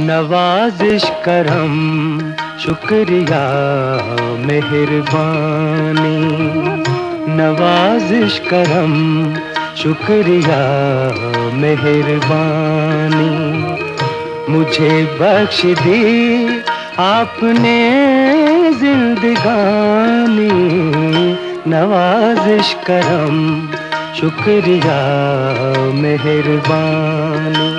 नवाज़िश करम शुक्रिया मेहरबानी, नवाज़िश करम शुक्रिया मेहरबानी, मुझे बख्श दी आपने जिंदगानी। नवाज़िश करम शुक्रिया मेहरबानी।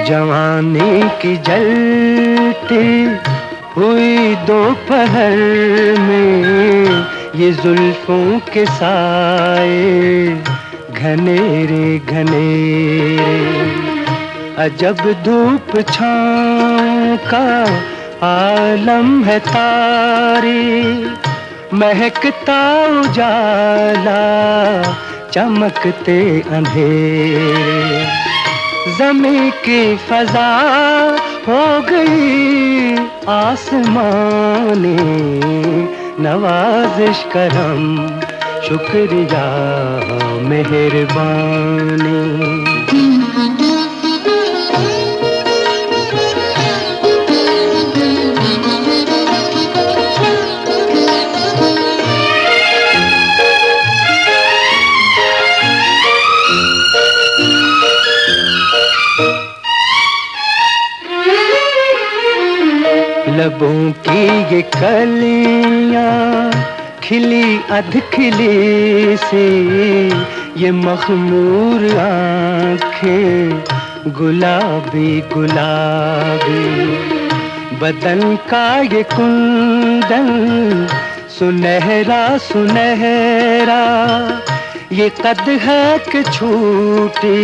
जवानी की जलती हुई दोपहर में ये जुल्फों के साए घनेरे घनेरे, अजब धूप छाँव का आलम है तारी, महकता उजाला चमकते अंधेरे, ज़मीं की फ़ज़ा हो गई आसमानी। नवाज़िश करम शुक्रिया मेहरबानी। लबों की ये कलियां खिली अधखिली सी, ये मखमूर आँखें गुलाबी गुलाबी, बदन का ये कुंदन सुनहरा सुनहरा, ये कद है कि छूटी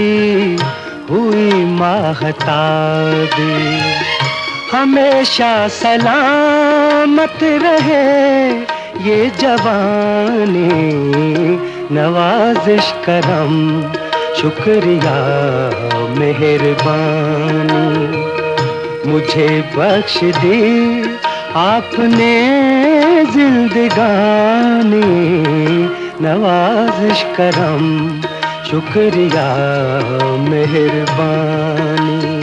हुई माहताबी, हमेशा सलामत रहे ये जवानी। नवाज़िश करम शुक्रिया मेहरबानी, मुझे बख्श दी आपने जिंदगानी। नवाज़िश करम शुक्रिया मेहरबानी।